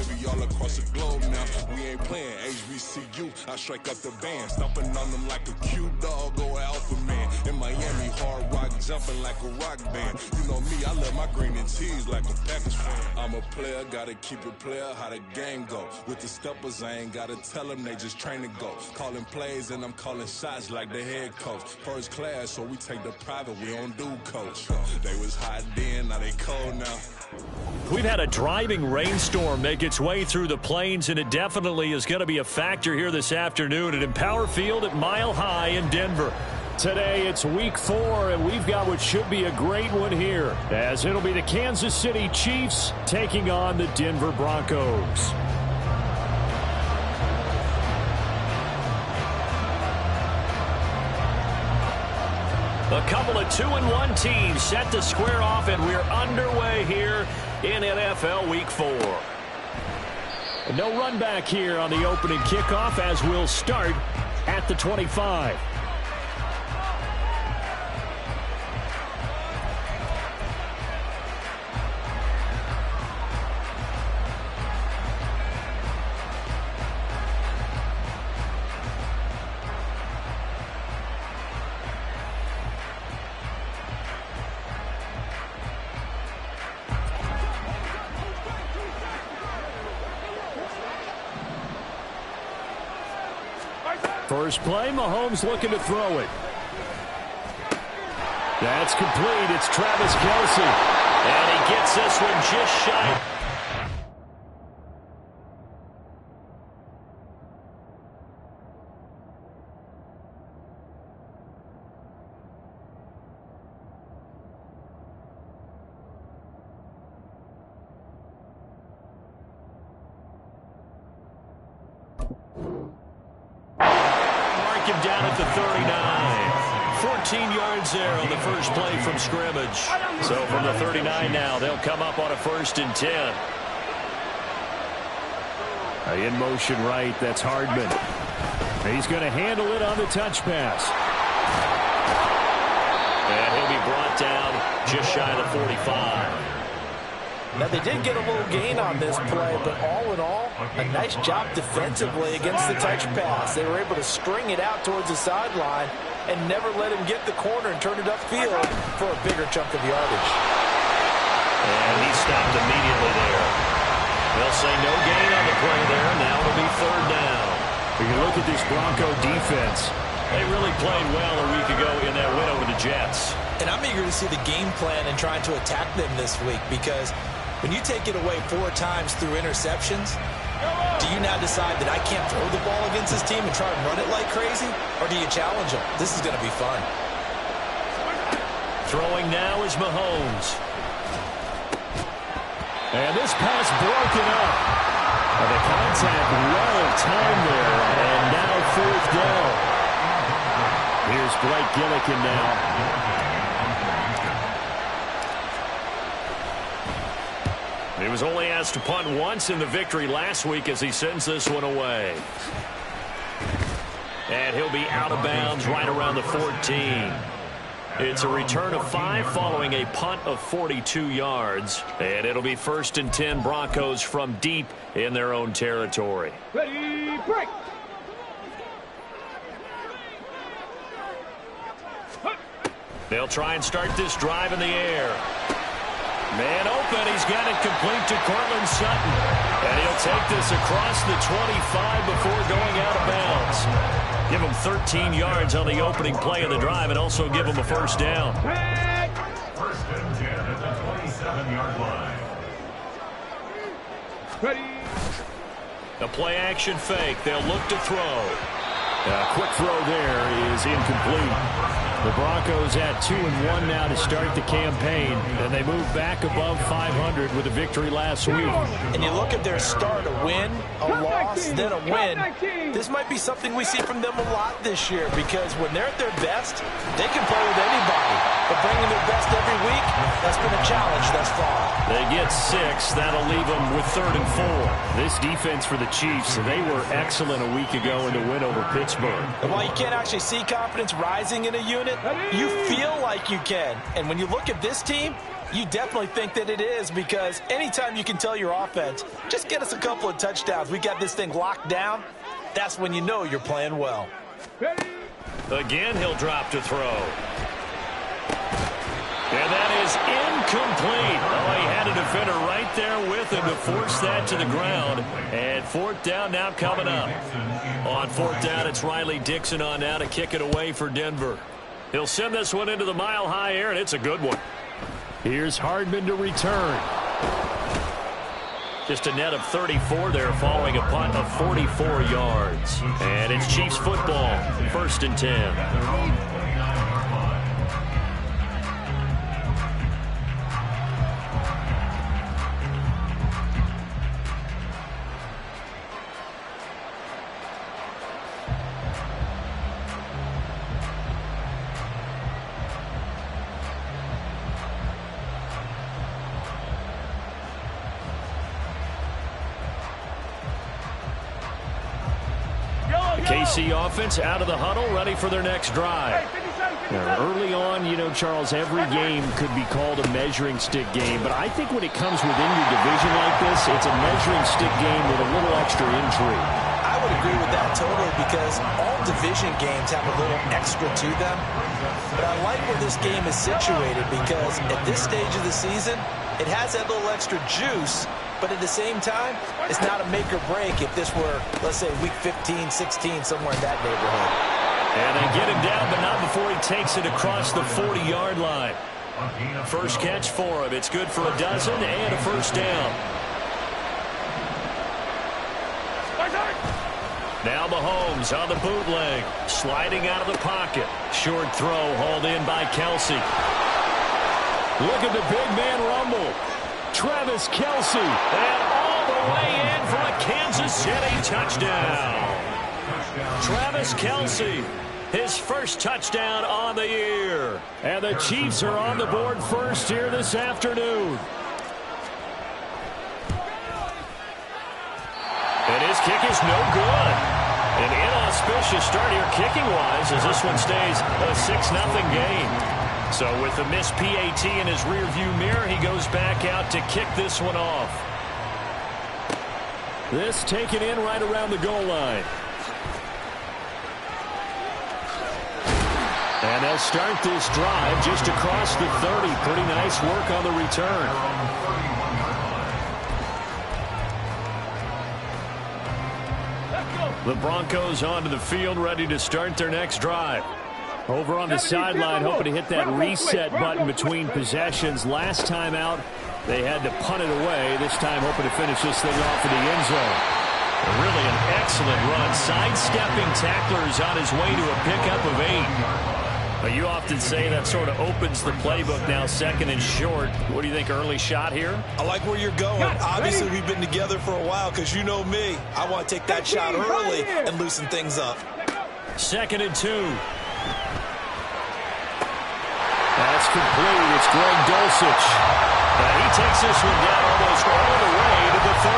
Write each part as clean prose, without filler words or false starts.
baby, all across the globe now. We ain't playing HBCU, I strike up the band. Stomping on them like a cute dog or alpha man. In Miami, hard rock jumping like a rock band. You know me, I love my green and cheese like a Packers fan. I'm a player, gotta keep it player, how the game go. With the steppers, I ain't gotta tell them, they just train to go. Calling plays and I'm calling shots like the head coach. First class, so we take the private, we don't do coach. They was hot then, now they cold now. We've had a driving rainstorm make its way through the plains, and it definitely is going to be a factor here this afternoon at Empower Field at Mile High in Denver. Today it's week 4, and we've got what should be a great one here, as it'll be the Kansas City Chiefs taking on the Denver Broncos. A couple of 2-1 teams set to square off, and we're underway here in NFL Week 4. No run back here on the opening kickoff, as we'll start at the 25. First play, Mahomes looking to throw it. That's complete. It's Travis Kelce. And he gets this one just shy. Him down at the 39. 14 yards there on the first play from scrimmage. So from the 39 now, they'll come up on a 1st and 10. In motion right, that's Hardman. He's going to handle it on the touch pass. And he'll be brought down just shy of the 45. Now, they did get a little gain on this play, but all in all, a nice job defensively against the touch pass. They were able to string it out towards the sideline and never let him get the corner and turn it upfield for a bigger chunk of yardage. And he stopped immediately there. They'll say no gain on the play there. Now it'll be 3rd down. We can look at this Bronco defense. They really played well a week ago in that win over the Jets. And I'm eager to see the game plan and trying to attack them this week, because when you take it away 4 times through interceptions, do you now decide that I can't throw the ball against this team and try and run it like crazy? Or do you challenge them? This is going to be fun. Throwing now is Mahomes. And this pass broken up. The contact well timed there. And now 4th down. Here's Blake Gillikin now. He was only asked to punt once in the victory last week as he sends this one away. And he'll be out of bounds right around the 14. It's a return of 5 following a punt of 42 yards. And it'll be 1st and 10 Broncos from deep in their own territory. Ready, break! They'll try and start this drive in the air. Man open, he's got it complete to Cortland Sutton. And he'll take this across the 25 before going out of bounds. Give him 13 yards on the opening play of the drive and also give him a 1st down. 1st and 10 at the 27-yard line. Ready. A play action fake. They'll look to throw. A quick throw there is incomplete. The Broncos at 2-1 now to start the campaign, and they move back above 500 with a victory last week. And you look at their start, a win, a loss, then a win. This might be something we see from them a lot this year, because when they're at their best, they can play with anybody. But bringing their best every week, that's been a challenge thus far. They get 6. That'll leave them with 3rd and 4. This defense for the Chiefs, they were excellent a week ago in the win over Pittsburgh. And while you can't actually see confidence rising in a unit, it? You feel like you can. And when you look at this team, you definitely think that it is, because anytime you can tell your offense, just get us a couple of touchdowns, we got this thing locked down, that's when you know you're playing well. Again, he'll drop to throw. And that is incomplete. Oh, he had a defender right there with him to force that to the ground. And fourth down now coming up. On fourth down, it's Riley Dixon on now to kick it away for Denver. He'll send this one into the mile-high air, and it's a good one. Here's Hardman to return. Just a net of 34 there following a punt of 44 yards. And it's Chiefs football, 1st and 10. KC offense out of the huddle, ready for their next drive. Now, early on, you know, Charles, every game could be called a measuring stick game, but I think when it comes within your division like this, it's a measuring stick game with a little extra intrigue. I would agree with that totally, because all division games have a little extra to them. But I like where this game is situated, because at this stage of the season, it has that little extra juice. But at the same time, it's not a make or break if this were, let's say, week 15, 16, somewhere in that neighborhood. And they get him down, but not before he takes it across the 40-yard line. First catch for him. It's good for a dozen and a first down. Now Mahomes on the bootleg, sliding out of the pocket. Short throw hauled in by Kelsey. Look at the big man rumble. Travis Kelsey, and all the way in for a Kansas City touchdown. Travis Kelsey, his first touchdown on the year. And the Chiefs are on the board first here this afternoon. And his kick is no good. An inauspicious start here kicking-wise as this one stays a 6-0 game. So with the missed PAT in his rearview mirror, he goes back out to kick this one off. This taken in right around the goal line. And they'll start this drive just across the 30. Pretty nice work on the return. The Broncos onto the field, ready to start their next drive. Over on the sideline, hoping to hit that reset button between possessions. Last time out, they had to punt it away. This time, hoping to finish this thing off in the end zone. Really an excellent run. Sidestepping tacklers on his way to a pickup of 8. But you often say that sort of opens the playbook now, 2nd and short. What do you think, early shot here? I like where you're going. Obviously, we've been together for a while, because you know me. I want to take that shot early and loosen things up. 2nd and 2. That's complete. It's Greg Dulcich. And he takes this one down almost all the way to the 30.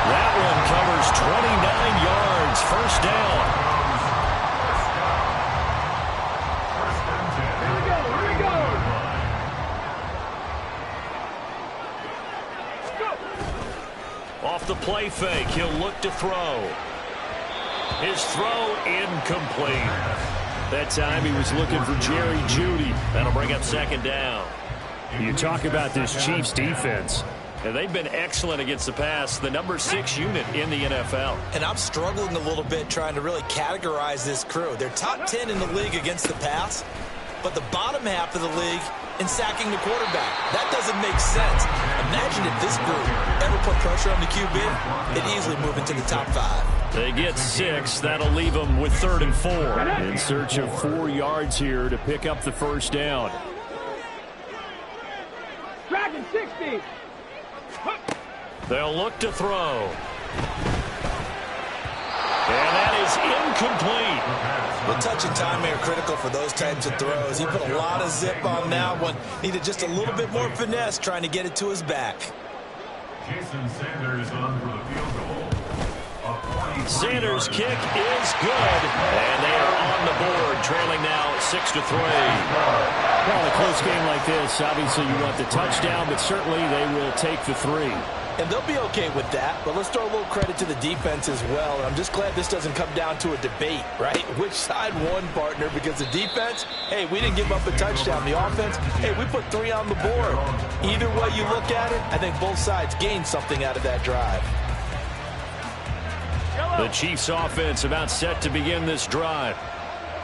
That one covers 29 yards. First down. Here we go. Off the play fake, he'll look to throw. His throw incomplete. That time he was looking for Jerry Jeudy. That'll bring up 2nd down. You talk about this Chiefs defense. And they've been excellent against the pass, the number 6 unit in the NFL. And I'm struggling a little bit trying to really categorize this crew. They're top 10 in the league against the pass, but the bottom half of the league in sacking the quarterback. That doesn't make sense. Imagine if this group ever put pressure on the QB, it'd easily move into the top 5. They get 6. That'll leave them with 3rd and 4. In search of 4 yards here to pick up the first down. Dragon 60. They'll look to throw. And that is incomplete. The touch and timing are critical for those types of throws. He put a lot of zip on that one. Needed just a little bit more finesse trying to get it to his back. Jason Sanders on for the field goal. Sanders' kick is good, and they are on the board, trailing now 6-3. Well, in a close game like this, obviously you want the touchdown, but certainly they will take the 3. And they'll be okay with that, but let's throw a little credit to the defense as well. I'm just glad this doesn't come down to a debate, right? Which side won, partner? Because the defense, hey, we didn't give up a touchdown. The offense, hey, we put 3 on the board. Either way you look at it, I think both sides gained something out of that drive. The Chiefs offense about set to begin this drive.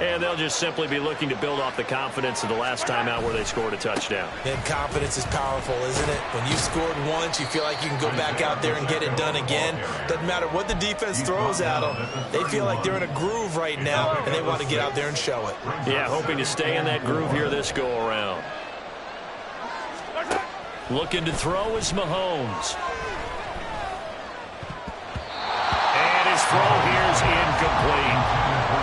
And they'll just simply be looking to build off the confidence of the last time out where they scored a touchdown. And confidence is powerful, isn't it? When you scored once, you feel like you can go back out there and get it done again. Doesn't matter what the defense throws at them. They feel like they're in a groove right now, and they want to get out there and show it. Yeah, hoping to stay in that groove here this go-around. Looking to throw is Mahomes. And his throw here is incomplete.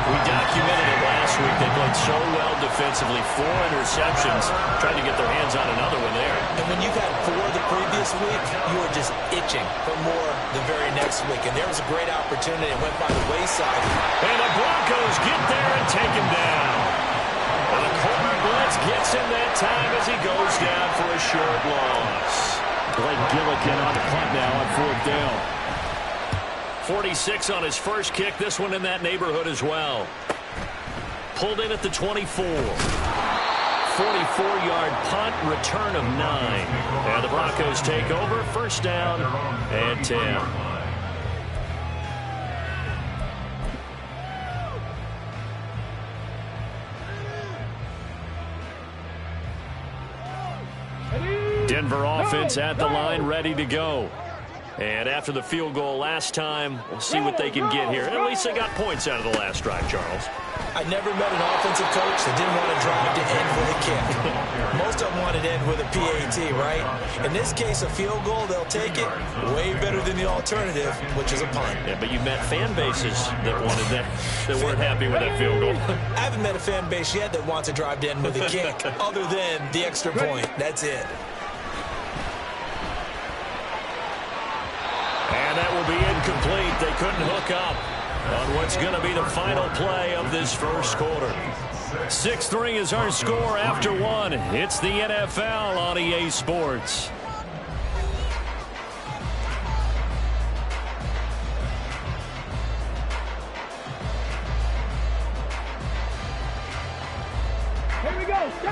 We documented it last week. They played so well defensively. 4 interceptions. Tried to get their hands on another one there. And when you've had 4 the previous week, you are just itching for more the very next week. And there was a great opportunity. It went by the wayside. And the Broncos get there and take him down. And the corner blitz gets him that time as he goes down for a short loss. Blake Gillikin on the punt now on 4th down. 46 on his first kick. This one in that neighborhood as well. Pulled in at the 24. 44-yard punt, return of 9. And the Broncos take over. First down and 10. Denver offense at the line, ready to go. And after the field goal last time, we'll see what they can get here. At least they got points out of the last drive, Charles. I never met an offensive coach that didn't want to drive to end with a kick. Most of them wanted to end with a PAT, right? In this case, a field goal, they'll take it. Way better than the alternative, which is a punt. Yeah, but you've met fan bases that wanted that weren't happy with that field goal. I haven't met a fan base yet that wants to drive to end with a kick, other than the extra point. That's it. And that will be incomplete. They couldn't hook up on what's going to be the final play of this first quarter. 6-3 is our score after 1. It's the NFL on EA Sports.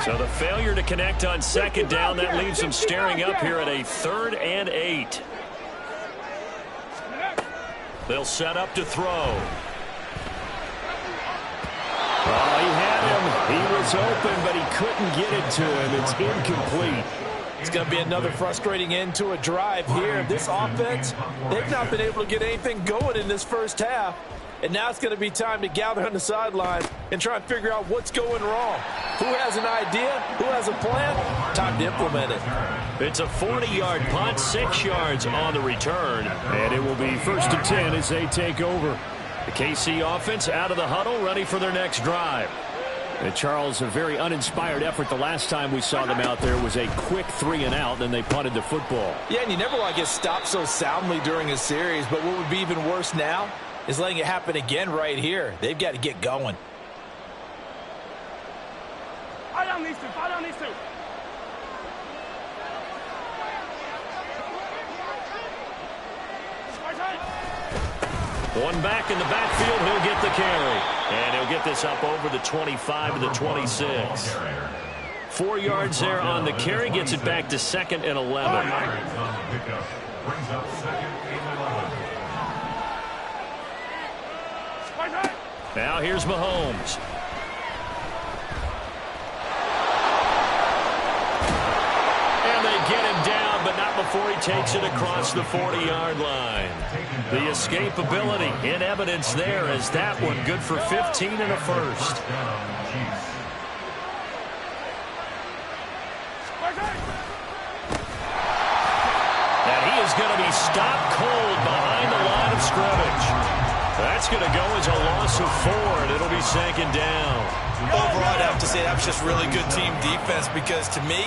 So the failure to connect on second down, that leaves them staring up here at a 3rd and 8. They'll set up to throw. Oh, he had him. He was open, but he couldn't get it to him. It's incomplete. It's going to be another frustrating end to a drive here. This offense, they've not been able to get anything going in this first half. And now it's going to be time to gather on the sideline and try and figure out what's going wrong. Who has an idea? Who has a plan? Time to implement it. It's a 40-yard punt, 6 yards on the return. And it will be 1st and 10 as they take over. The KC offense out of the huddle, ready for their next drive. And Charles, a very uninspired effort. The last time we saw them out there was a quick 3 and out, then they punted the football. Yeah, and you never want to get stopped so soundly during a series. But what would be even worse now is letting it happen again right here. They've got to get going. Fire down these two. Fire down these two. One back in the backfield, he'll get the carry. And he'll get this up over the 25 to the 26. 4 yards there on the carry, gets it back to 2nd and 11. Now here's Mahomes. And they get him down, but not before he takes it across the 40-yard line. The escapability in evidence there as that one good for 15 and a first. And he is going to be stopped cold behind the line of scrimmage. That's going to go as a loss of 4, and it'll be 2nd down. Overall, I'd have to say that was just really good team defense because, to me,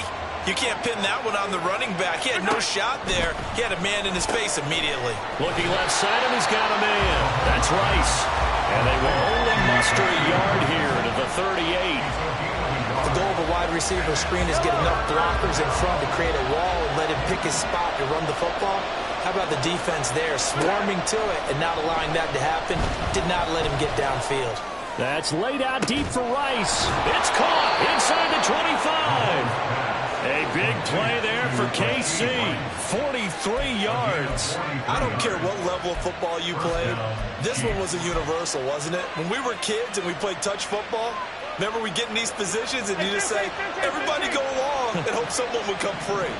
You can't pin that one on the running back. He had no shot there. He had a man in his face immediately. Looking left side, and he's got a man. That's Rice. And they will only muster a yard here to the 38. The goal of a wide receiver screen is get enough blockers in front to create a wall and let him pick his spot to run the football. How about the defense there, swarming to it and not allowing that to happen? Did not let him get downfield. That's laid out deep for Rice. It's caught inside the 25. A big play there for KC. 43 yards. I don't care what level of football you played. This one was a universal, wasn't it? When we were kids and we played touch football, remember we get in these positions and you just say, everybody go along and hope someone would come free.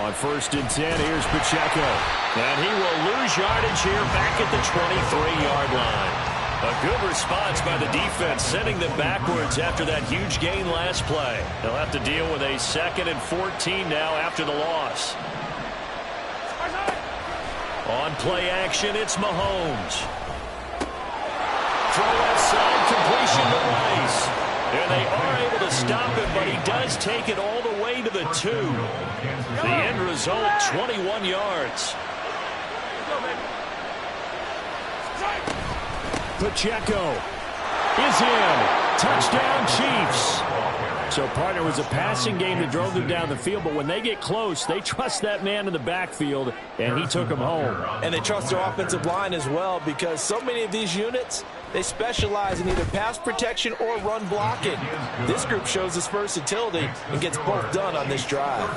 On 1st and 10, here's Pacheco. And he will lose yardage here back at the 23-yard line. A good response by the defense, sending them backwards after that huge gain last play. They'll have to deal with a 2nd and 14 now after the loss. On play action, it's Mahomes. Throw outside, completion to Rice. And they are able to stop him, but he does take it all the way to the 2. The end result, 21 yards. Pacheco is in. Touchdown, Chiefs. So, partner, was a passing game that drove them down the field, but when they get close, they trust that man in the backfield, and he took him home. And they trust their offensive line as well, because so many of these units, they specialize in either pass protection or run blocking. This group shows its versatility and gets both done on this drive.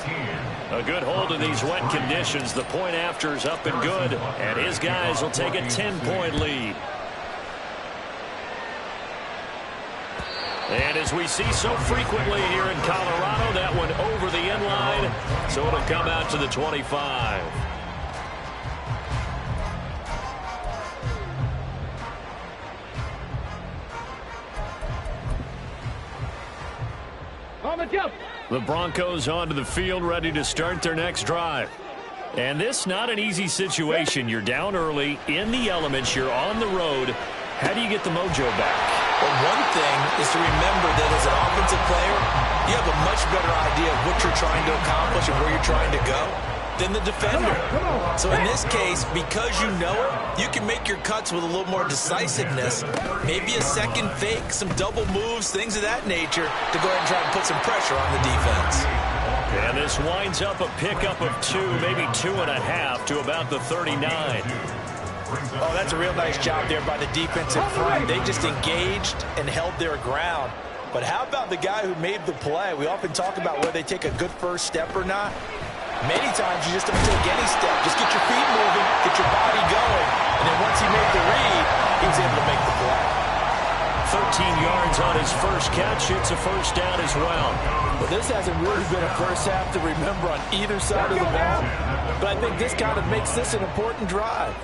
A good hold in these wet conditions. The point after is up and good, and his guys will take a 10-point lead. And as we see so frequently here in Colorado, that one over the end line, so it'll come out to the 25. The Broncos onto the field, ready to start their next drive. And this not an easy situation. You're down early, in the elements, you're on the road. How do you get the mojo back? Well, one thing is to remember that as an offensive player, you have a much better idea of what you're trying to accomplish and where you're trying to go than the defender. So in this case, because you know it, you can make your cuts with a little more decisiveness, maybe a second fake, some double moves, things of that nature, to go ahead and try to put some pressure on the defense. And this winds up a pickup of 2, maybe 2.5 to about the 39. Oh, that's a real nice job there by the defensive front. They just engaged and held their ground. But how about the guy who made the play? We often talk about whether they take a good first step or not. Many times you just don't take any step. Just get your feet moving, get your body going. And then once he made the read, he was able to make the play. 13 yards on his first catch. It's a first down as well. Well, this hasn't really been a first half to remember on either side of the ball. But I think this kind of makes this an important drive.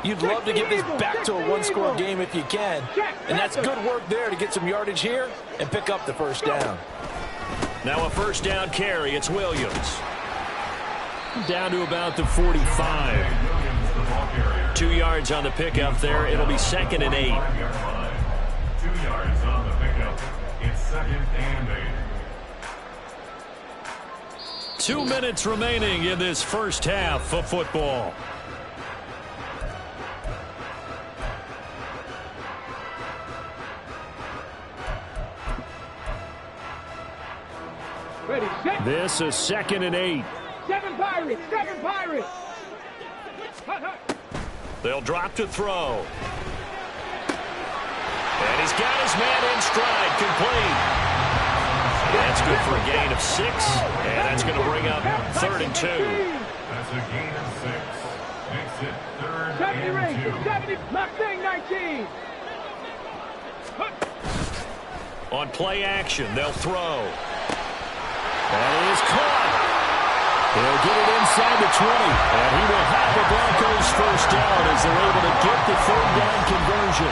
You'd love to get this back to a one-score game if you can. And that's good work there to get some yardage here and pick up the first down. Now a first down carry. It's Williams. Down to about the 45. 2 yards on the pickup there. It'll be 2nd and 8. 2 yards on the pickup. It's 2nd and 8. 2 minutes remaining in this first half of football. This is 2nd and 8. 7 Pirates! 7 Pirates! They'll drop to throw. And he's got his man in stride, complete. That's good for a gain of 6, and that's going to bring up 3rd and 2. That's a gain of 6. Makes it 3rd 70 and rings, 2. 70, Mustang 19. On play action, they'll throw. And it is caught. He'll get it inside the 20. And he will have the Broncos first down as they're able to get the 3rd down conversion.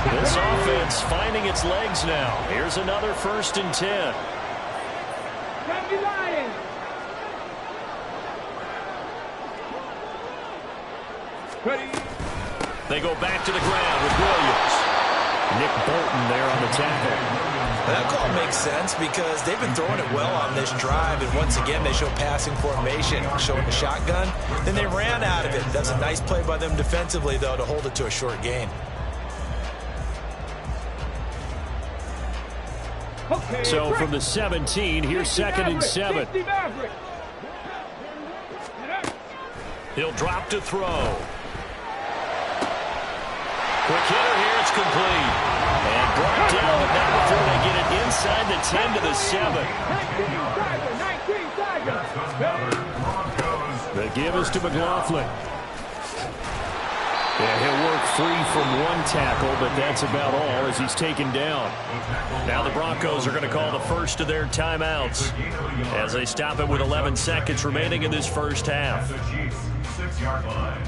This offense finding its legs now. Here's another 1st and 10. Lions. Ready. They go back to the ground with Williams. Nick Bolton there on the tackle. That call makes sense because they've been throwing it well on this drive, and once again they show passing formation, showing the shotgun. Then they ran out of it. That's a nice play by them defensively, though, to hold it to a short gain. Okay, So from the 17, here's 2nd and 7. He'll drop to throw. Quick hitter here, it's complete. And brought down, but not before they get it inside the 10 to the 7. 19, The give is to McLaughlin. Yeah, he'll work free from one tackle, but that's about all as he's taken down. Now the Broncos are going to call the first of their timeouts as they stop it with 11 seconds remaining in this first half. 6-yard line.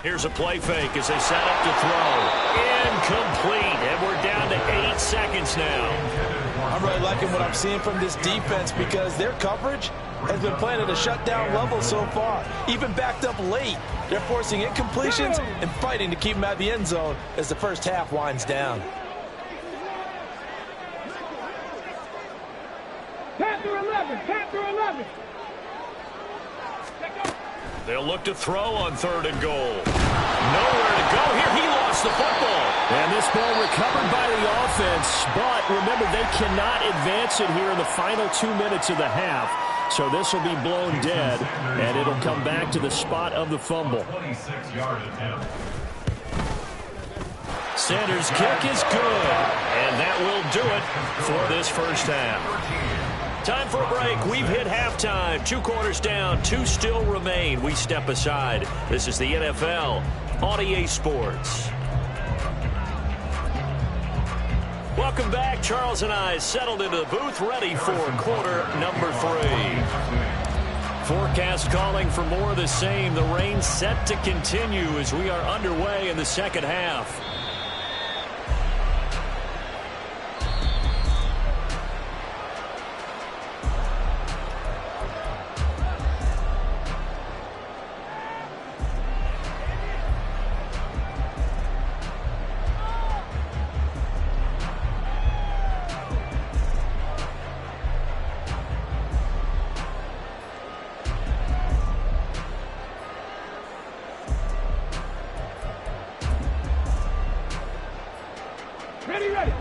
Here's a play fake as they set up to throw. Incomplete, and we're down to 8 seconds now. I'm really liking what I'm seeing from this defense because their coverage has been playing at a shutdown level so far. Even backed up late, they're forcing incompletions and fighting to keep them out of the end zone as the first half winds down. Panther 11, Panther 11. They'll look to throw on 3rd and goal. Nowhere to go here. He lost the football. And this ball recovered by the offense, but remember, they cannot advance it here in the final 2 minutes of the half. So this will be blown dead, and it'll come back to the spot of the fumble. 26-yard attempt. Sanders' kick is good, and that will do it for this first half. Time for a break. We've hit halftime. 2 quarters down. 2 still remain. We step aside. This is the NFL on EA Sports. Welcome back. Charles and I settled into the booth, ready for quarter number 3. Forecast calling for more of the same. The rain set to continue as we are underway in the second half.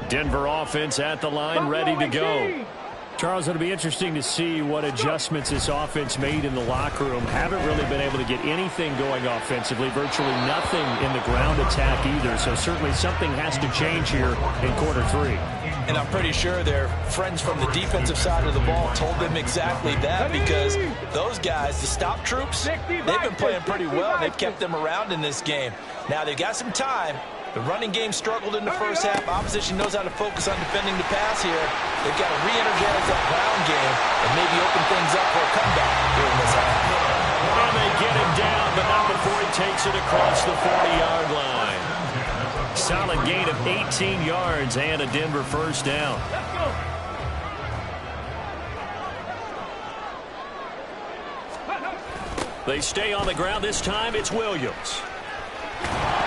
Denver offense at the line, ready to go. Charles, it'll be interesting to see what adjustments this offense made in the locker room. Haven't really been able to get anything going offensively, virtually nothing in the ground attack either. So certainly something has to change here in quarter 3. And I'm pretty sure their friends from the defensive side of the ball told them exactly that, because those guys, the stop troops, they've been playing pretty well. They've kept them around in this game. Now they've got some time. The running game struggled in the first half. Opposition knows how to focus on defending the pass here. They've got to re-energize that ground game and maybe open things up for a comeback here in this half. And they get him down, but not before he takes it across the 40-yard line. Solid gain of 18 yards and a Denver first down. They stay on the ground. This time it's Williams.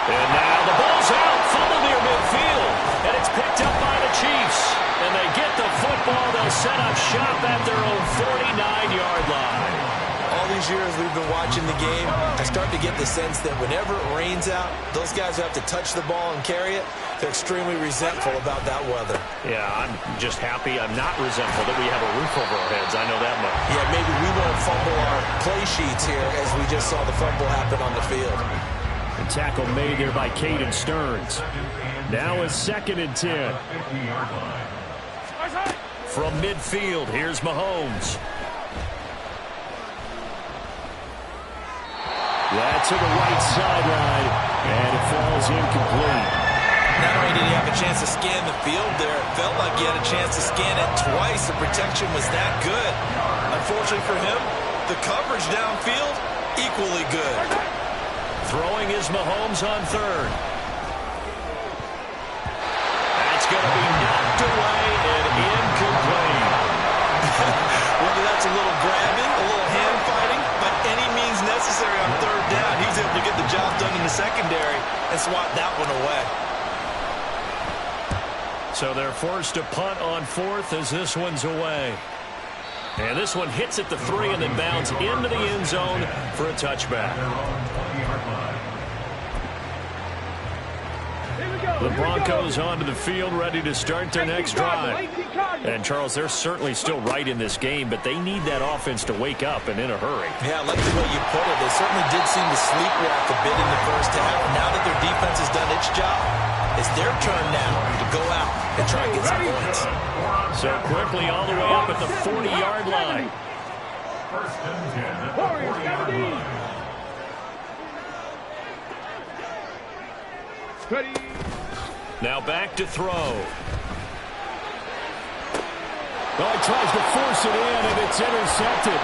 And now the ball's out, fumble near midfield, and it's picked up by the Chiefs. And they get the football. They'll set up shop at their own 49-yard line. All these years we've been watching the game, I start to get the sense that whenever it rains out, those guys who have to touch the ball and carry it, they're extremely resentful about that weather. Yeah, I'm just happy I'm not resentful that we have a roof over our heads. I know that much. Yeah, maybe we won't fumble our play sheets here as we just saw the fumble happen on the field. The tackle made there by Caden Stearns. Now a 2nd and 10. From midfield, here's Mahomes. Yeah, to the right sideline, and it falls incomplete. Not only did he have a chance to scan the field there, it felt like he had a chance to scan it twice. The protection was that good. Unfortunately for him, the coverage downfield, equally good. Throwing is Mahomes on 3rd. That's going to be knocked away and incomplete. Whether that's a little grabbing, a little hand fighting, by any means necessary on 3rd down, he's able to get the job done in the secondary and swat that one away. So they're forced to punt on 4th as this one's away. And this one hits at the 3 and then bounds into the end zone for a touchback. The Broncos onto the field, ready to start their next drive. And, Charles, they're certainly still right in this game, but they need that offense to wake up and in a hurry. Yeah, I like the way you put it. They certainly did seem to sleepwalk a bit in the first half. Now that their defense has done its job, it's their turn now to go out and try and get some points. So quickly all the way up at the 40-yard line. First and 10 at the 40-yard line. Ready. Now back to throw. Oh, he tries to force it in, and it's intercepted.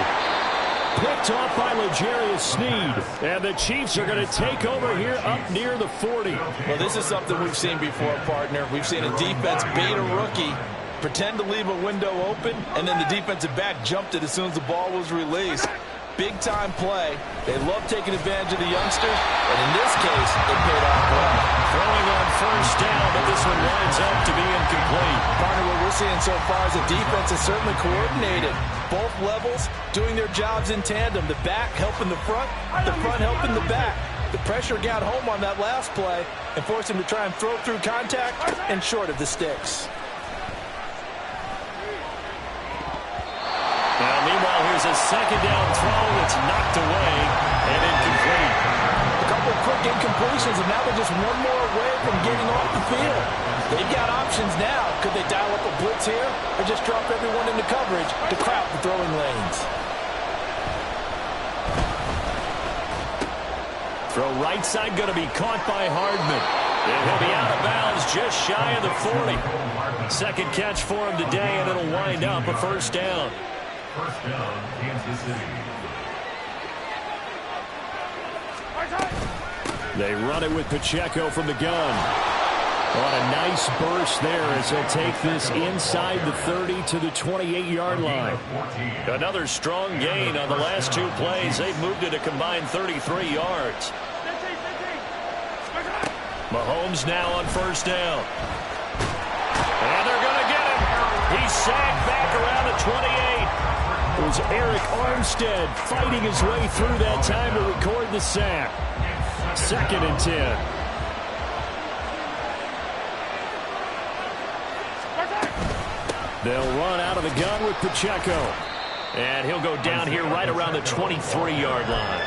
Picked off by L'Jarius Sneed. And the Chiefs are going to take over here up near the 40. Well, this is something we've seen before, partner. We've seen a defense bait a rookie, pretend to leave a window open, and then the defensive back jumped it as soon as the ball was released. Big-time play. They love taking advantage of the youngsters, and in this case, it paid off well. Throwing on 1st down, but this one winds up to be incomplete. Partner, what we're seeing so far is the defense is certainly coordinated. Both levels doing their jobs in tandem. The back helping the front helping the back. The pressure got home on that last play and forced him to try and throw through contact and short of the sticks. Now, meanwhile, here's a 2nd down throw that's knocked away and incomplete. A couple of quick incompletions, and now they're just one more away from getting off the field. They've got options now. Could they dial up a blitz here or just drop everyone into coverage to crowd the throwing lanes? Throw right side going to be caught by Hardman. And he'll be out of bounds just shy of the 40. 2nd catch for him today, and it'll wind up a 1st down. First down, Kansas City. They run it with Pacheco from the gun. On a nice burst there as they'll take this inside the 30 to the 28-yard line. Another strong gain on the last 2 plays. They've moved it a combined 33 yards. Mahomes now on 1st down. And they're going to get him. He's sacked back around the 28. It was Eric Armstead fighting his way through that time to record the sack. 2nd and 10. They'll run out of the gun with Pacheco. And he'll go down here right around the 23-yard line.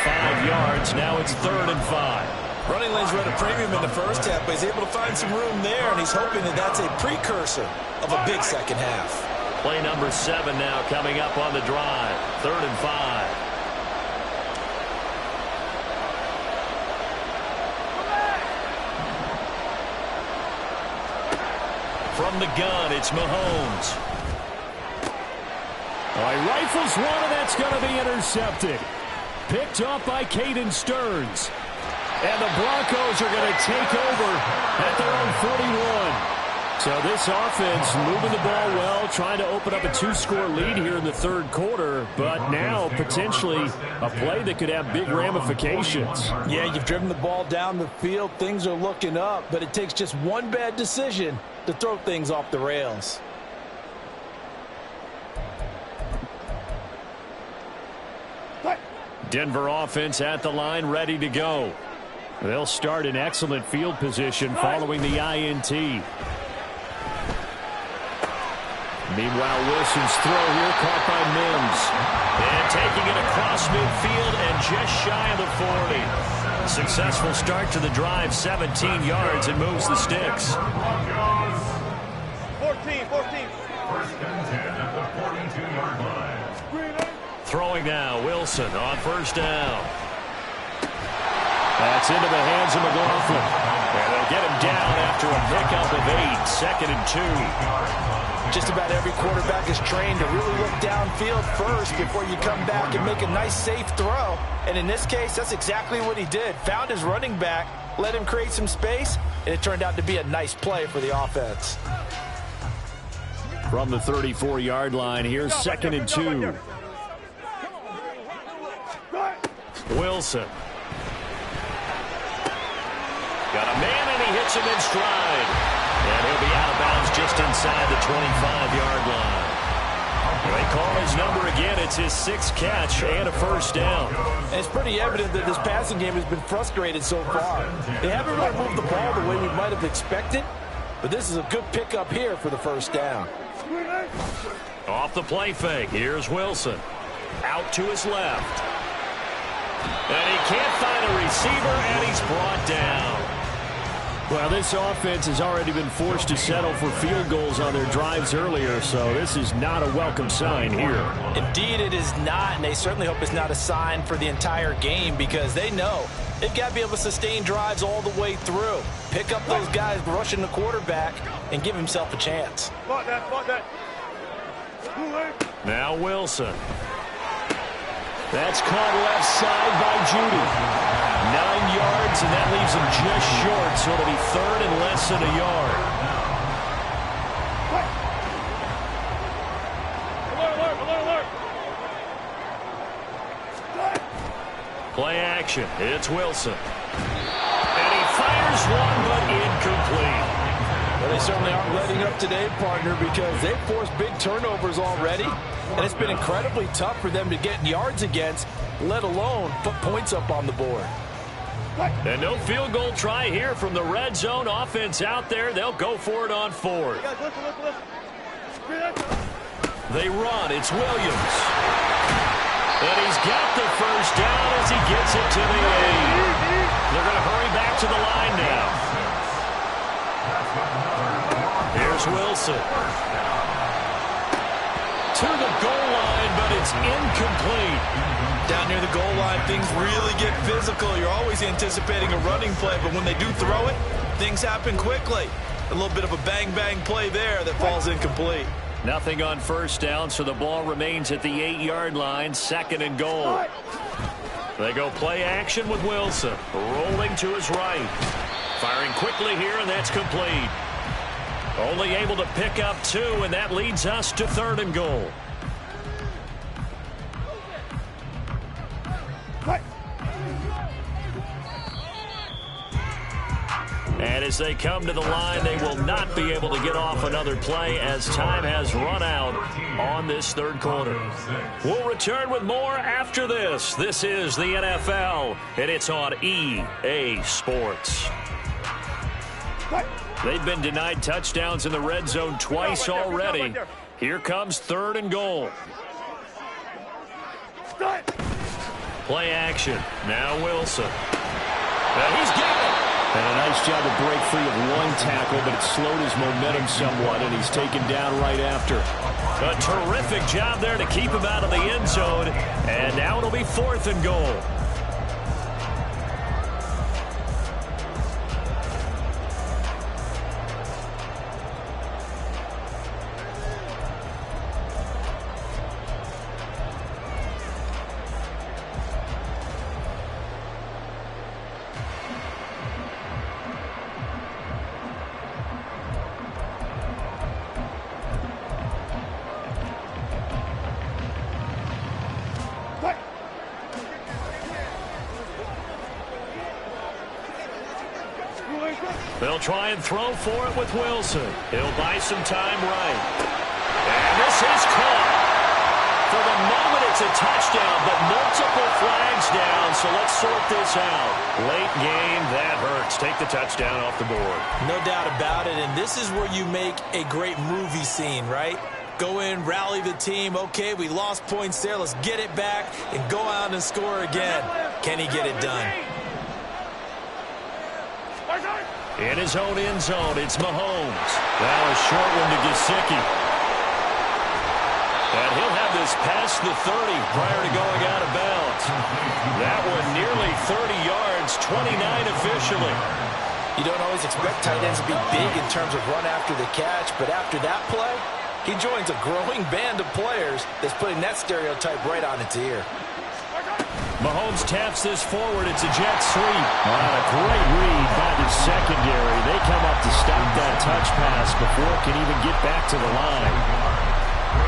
5 yards. Now it's 3rd and 5. Running lanes were at a premium in the first half, but he's able to find some room there, and he's hoping that that's a precursor of a big second half. Play number 7 now coming up on the drive. 3rd and 5. From the gun, it's Mahomes. He rifles one, and that's going to be intercepted. Picked off by Caden Stearns. And the Broncos are going to take over at their own 41. So this offense moving the ball well, trying to open up a 2-score lead here in the third quarter, but now potentially a play that could have big ramifications. Yeah, you've driven the ball down the field. Things are looking up, but it takes just one bad decision to throw things off the rails. Denver offense at the line, ready to go. They'll start in excellent field position following the INT. Meanwhile, Wilson's throw here caught by Mims. And taking it across midfield and just shy of the 40. Successful start to the drive, 17 yards, and moves the sticks. 14. First and 10 at the 42-yard line. Throwing now, Wilson on first down. That's into the hands of McLaughlin. And they'll get him down after a pickup of 8, 2nd and 2. Just about every quarterback is trained to really look downfield first before you come back and make a nice, safe throw. And in this case, that's exactly what he did. Found his running back, let him create some space, and it turned out to be a nice play for the offense. From the 34-yard line, here's 2nd and 2. Wilson. Got a man, and he hits him in stride. And he'll be out of bounds just inside the 25-yard line. They call his number again. It's his 6th catch and a first down. And it's pretty evident that this passing game has been frustrated so far. They haven't really moved the ball the way we might have expected, but this is a good pickup here for the first down. Off the play fake, here's Wilson. Out to his left. And he can't find a receiver, and he's brought down. Well, this offense has already been forced to settle for field goals on their drives earlier, so this is not a welcome sign here. Indeed, it is not, and they certainly hope it's not a sign for the entire game because they know they've got to be able to sustain drives all the way through. Pick up those guys rushing the quarterback and give himself a chance. Spot that. Now Wilson. That's caught left side by Judy. 9 yards, and that leaves him just short, so it'll be 3rd and less than a yard. Alert. Play action. It's Wilson. And he fires one, but incomplete. Well, they certainly aren't letting up today, partner, because they've forced big turnovers already, and it's been incredibly tough for them to get yards against, let alone put points up on the board. And no field goal try here from the red zone offense out there. They'll go for it on 4th. They run. It's Williams. And he's got the first down as he gets it to the 8. They're going to hurry back to the line now. Here's Wilson. To the goal line, but it's incomplete. Down near the goal line, things really get physical. You're always anticipating a running play, but when they do throw it, things happen quickly. A little bit of a bang-bang play there that falls incomplete. Nothing on first down, so the ball remains at the 8-yard line, 2nd and goal. They go play action with Wilson, rolling to his right. Firing quickly here, and that's complete. Only able to pick up 2, and that leads us to 3rd and goal. And as they come to the line, they will not be able to get off another play as time has run out on this 3rd quarter. We'll return with more after this. This is the NFL, and it's on EA Sports. They've been denied touchdowns in the red zone twice already. Here comes 3rd and goal. Play action. Now Wilson. And he's got it. And a nice job to break free of one tackle, but it slowed his momentum somewhat, and he's taken down right after. A terrific job there to keep him out of the end zone. And now it'll be 4th and goal. They'll try and throw for it with Wilson. He'll buy some time right. And this is caught. For the moment, it's a touchdown, but multiple flags down, so let's sort this out. Late game, that hurts. Take the touchdown off the board. No doubt about it, and this is where you make a great movie scene, right? Go in, rally the team. Okay, we lost points there. Let's get it back and go out and score again. Can he get it done? In his own end zone, it's Mahomes. Now a short one to Gesicki. And he'll have this past the 30 prior to going out of bounds. That one nearly 30 yards, 29 officially. You don't always expect tight ends to be big in terms of run after the catch, but after that play, he joins a growing band of players that's putting that stereotype right on its ear. Mahomes taps this forward. It's a jet sweep. A great read by the secondary. They come up to stop that touch pass before it can even get back to the line.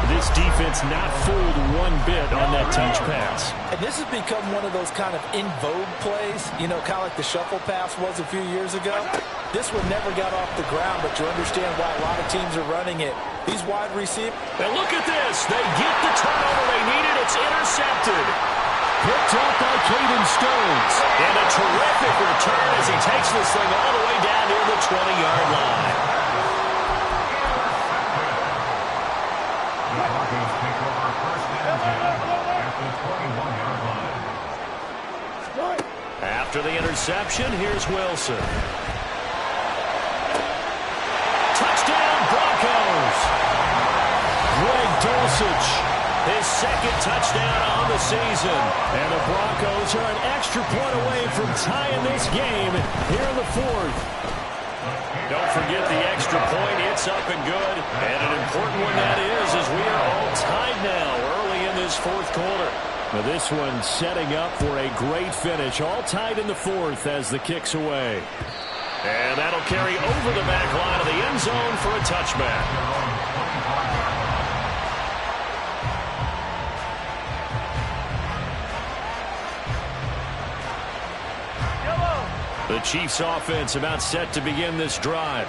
This defense not fooled one bit on that touch pass. And this has become one of those kind of in vogue plays, you know, kind of like the shuffle pass was a few years ago. This one never got off the ground, but you understand why a lot of teams are running it. These wide receivers. And look at this. They get the turnover they needed. It's intercepted. Picked up by Caden Stones. And a terrific return as he takes this thing all the way down near the 20-yard line. After the interception, here's Wilson. Touchdown, Broncos! Greg Dulcich, his second touchdown on the season. And the Broncos are an extra point away from tying this game here in the fourth. Don't forget the extra point. It's up and good. And an important one that is, as we are all tied now early in this fourth quarter. Now this one setting up for a great finish. All tied in the fourth as the kick's away. And that'll carry over the back line of the end zone for a touchback. The Chiefs offense about set to begin this drive.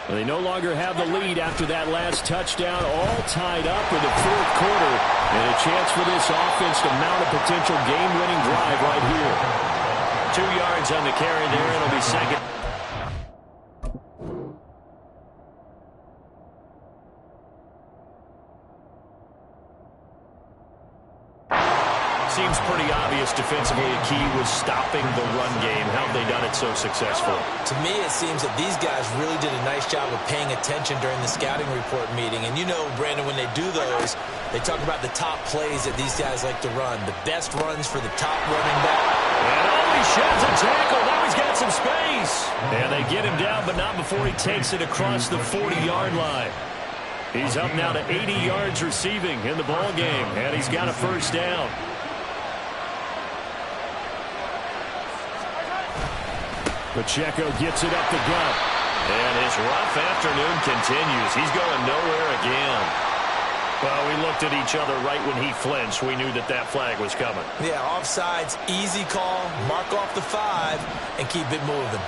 They no longer have the lead after that last touchdown, all tied up in the fourth quarter. And a chance for this offense to mount a potential game-winning drive right here. 2 yards on the carry there. It'll be second. Seems pretty obvious defensively a key was stopping the run game. How have they done it so successfully? To me, it seems that these guys really did a nice job of paying attention during the scouting report meeting. And you know, Brandon, when they do those, they talk about the top plays that these guys like to run, the best runs for the top running back. And he sheds a tackle. Now he's got some space. And they get him down, but not before he takes it across the 40-yard line. He's up now to 80 yards receiving in the ball game, and he's got a first down. Pacheco gets it up the gut. And his rough afternoon continues. He's going nowhere again. Well, we looked at each other right when he flinched. We knew that that flag was coming. Yeah, offsides, easy call, mark off the 5, and keep it moving.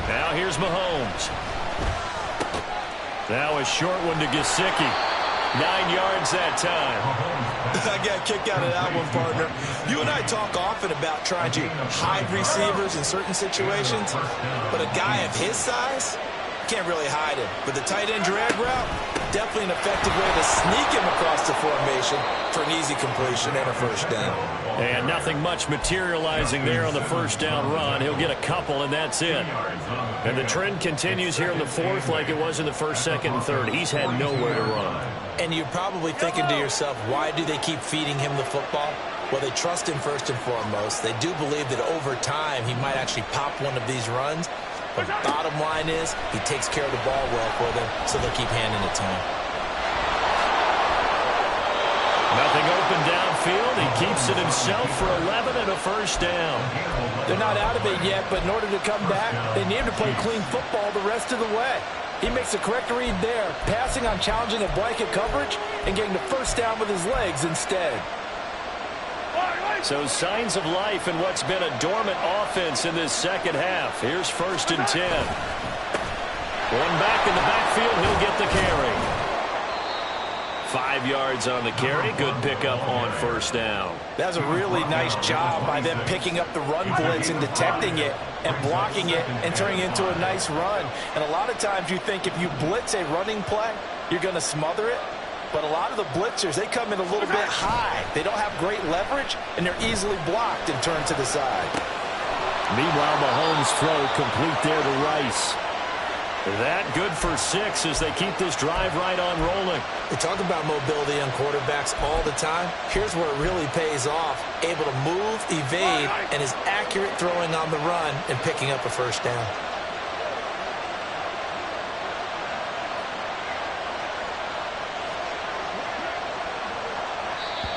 Now here's Mahomes. Now a short one to Gesicki. 9 yards that time. I got a kick out of that one, partner. You and I talk often about trying to hide receivers in certain situations, but a guy of his size can't really hide him. But the tight end drag route, definitely an effective way to sneak him across the formation for an easy completion and a first down. And nothing much materializing there on the first down run. He'll get a couple, and that's it. And the trend continues here in the fourth like it was in the first, second, and third. He's had nowhere to run. And you're probably thinking to yourself, why do they keep feeding him the football? Well, they trust him first and foremost. They do believe that over time he might actually pop one of these runs. But bottom line is he takes care of the ball well for them, so they'll keep handing it to him. Nothing open downfield. He keeps it himself for 11 and a first down. They're not out of it yet, but in order to come back, they need to play clean football the rest of the way. He makes the correct read there, passing on challenging a blanket coverage and getting the first down with his legs instead. So signs of life in what's been a dormant offense in this second half. Here's 1st and 10. Going back in the backfield, he'll get the carry. 5 yards on the carry. Good pickup on 1st down. That's a really nice job by them picking up the run blitz and detecting it and blocking it and turning it into a nice run. And a lot of times you think if you blitz a running play, you're going to smother it. But a lot of the blitzers, they come in a little bit high. They don't have great leverage, and they're easily blocked and turned to the side. Meanwhile, Mahomes' throw complete there to Rice. That good for 6 as they keep this drive right on rolling. We talk about mobility on quarterbacks all the time. Here's where it really pays off. Able to move, evade, and is accurate throwing on the run and picking up a 1st down.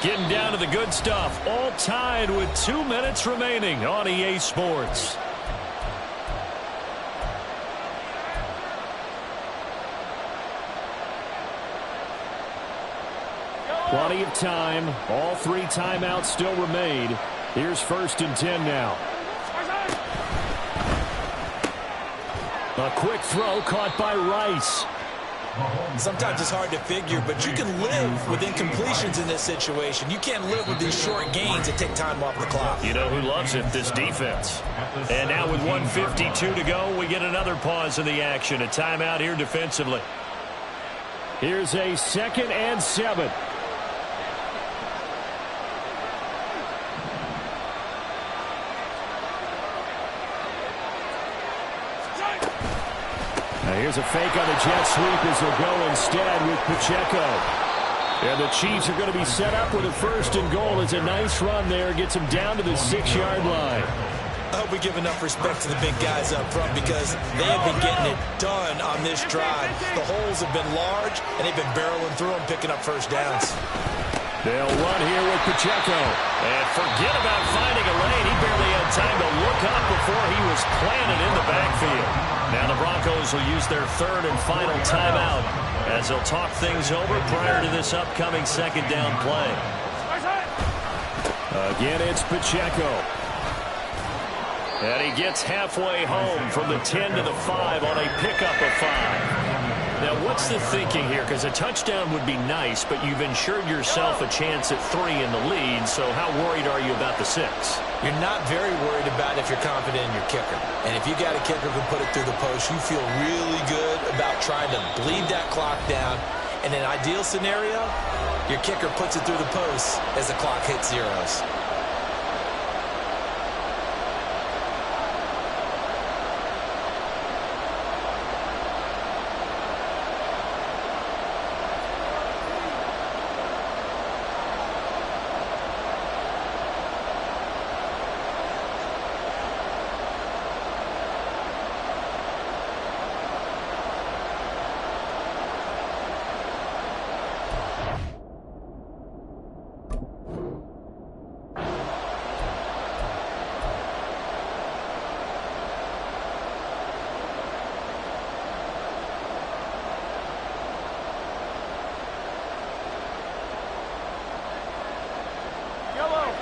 Getting down to the good stuff. All tied with 2 minutes remaining on EA Sports. Plenty of time. All 3 timeouts still remain. Here's 1st and 10 now. A quick throw caught by Rice. Sometimes it's hard to figure, but you can live with incompletions in this situation. You can't live with these short gains that take time off the clock. You know who loves it? This defense. And now with 1:52 to go, we get another pause in the action. A timeout here defensively. Here's a 2nd and 7. Here's a fake on the jet sweep as they'll go instead with Pacheco. And the Chiefs are going to be set up with a 1st and goal. It's a nice run there. Gets them down to the 6-yard line. I hope we give enough respect to the big guys up front because they have been getting it done on this drive. The holes have been large, and they've been barreling through them, picking up 1st downs. They'll run here with Pacheco. And forget about finding a lane. He barely had time to look up before he was planted in the backfield. Now the Broncos will use their 3rd and final timeout as they'll talk things over prior to this upcoming 2nd down play. Again, it's Pacheco. And he gets halfway home from the 10 to the 5 on a pickup of 5. Now, what's the thinking here? Because a touchdown would be nice, but you've ensured yourself a chance at 3 in the lead, so how worried are you about the 6? You're not very worried about if you're confident in your kicker. And if you got a kicker who can put it through the post, you feel really good about trying to bleed that clock down. In an ideal scenario, your kicker puts it through the post as the clock hits zeros.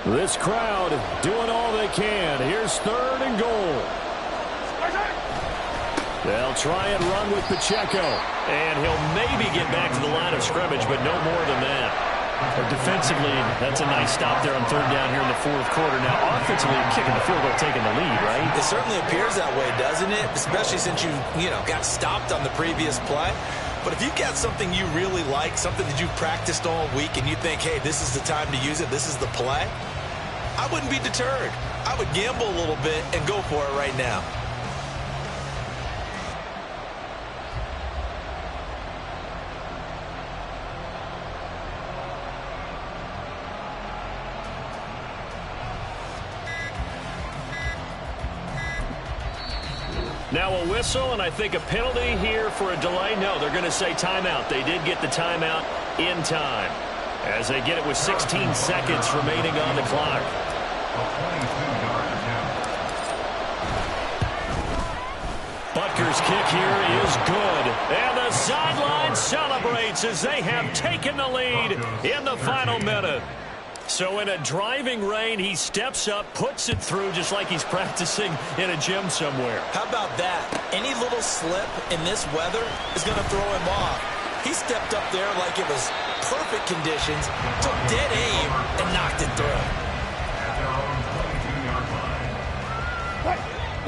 This crowd doing all they can. Here's 3rd and goal. They'll try and run with Pacheco. And he'll maybe get back to the line of scrimmage, but no more than that. Defensively, that's a nice stop there on 3rd down here in the 4th quarter. Now, offensively, kicking the field goal, taking the lead, right? It certainly appears that way, doesn't it? Especially since you got stopped on the previous play. But if you've got something you really like, something that you've practiced all week, and you think, hey, this is the time to use it, this is the play, I wouldn't be deterred. I would gamble a little bit and go for it right now. Now a whistle, and I think a penalty here for a delay. No, they're going to say timeout. They did get the timeout in time as they get it with 16 seconds remaining on the clock. Butker's kick here is good. And the sideline celebrates as they have taken the lead in the final minute. So in a driving rain, he steps up, puts it through just like he's practicing in a gym somewhere. How about that? Any little slip in this weather is going to throw him off. He stepped up there like it was perfect conditions, took dead aim, and knocked it through.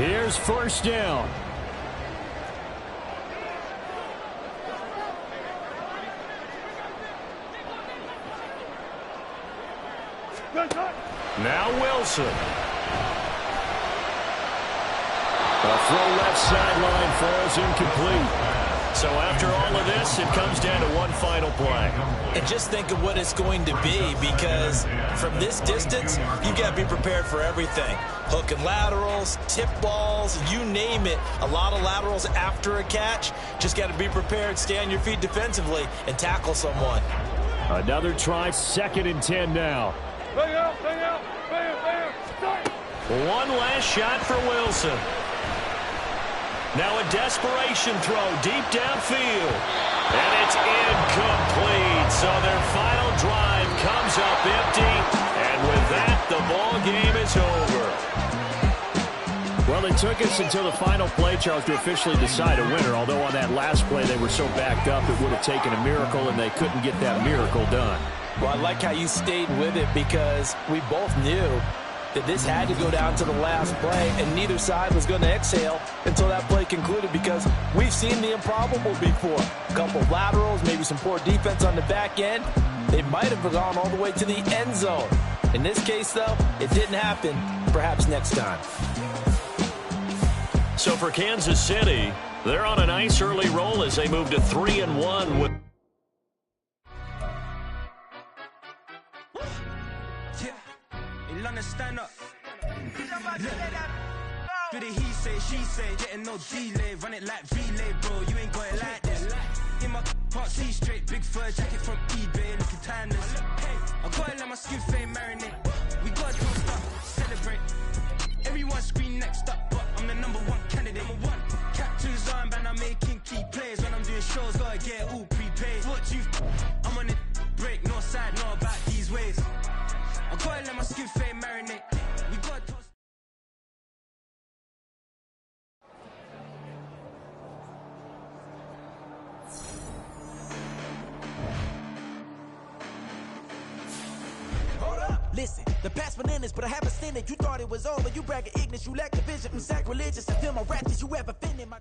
Here's first down. Now Wilson. A throw left sideline falls incomplete. So after all of this, it comes down to one final play. And just think of what it's going to be, because from this distance, you've got to be prepared for everything. Hook and laterals, tip balls, you name it. A lot of laterals after a catch. Just got to be prepared, stay on your feet defensively, and tackle someone. Another try, 2nd and 10 now. Bang out, bang out, bang, bang, start. One last shot for Wilson. Now a desperation throw deep downfield. And it's incomplete. So their final drive comes up empty. And with that, the ball game is over. Well, it took us until the final play, Charles, to officially decide a winner. Although on that last play they were so backed up, it would have taken a miracle, and they couldn't get that miracle done. Well, I like how you stayed with it, because we both knew that this had to go down to the last play, and neither side was going to exhale until that play concluded, because we've seen the improbable before. A couple of laterals, maybe some poor defense on the back end. They might have gone all the way to the end zone. In this case, though, it didn't happen. Perhaps next time. So for Kansas City, they're on a nice early roll as they move to 3-1 with... Stand up. Do the he say, she say, getting no delay, run it like relay, bro. You ain't got it like this. In my can't see straight, big fur jacket from eBay, looking timeless. I gotta let my skin fade marinate. We gotta do stuff, celebrate. Everyone scream next up, but I'm the #1 candidate. Captain's armband, I'm making key plays. When I'm doing shows, gotta get all prepaid. What you? I'm on it, break, no side, no about these ways. I gotta let my skin fade marinate. We got to... Hold up, listen, the past bananas, but I haven't seen it. You thought it was over, you bragging ignorance, you lack the vision, sacrilegious. I feel my ratchets, you ever offended my...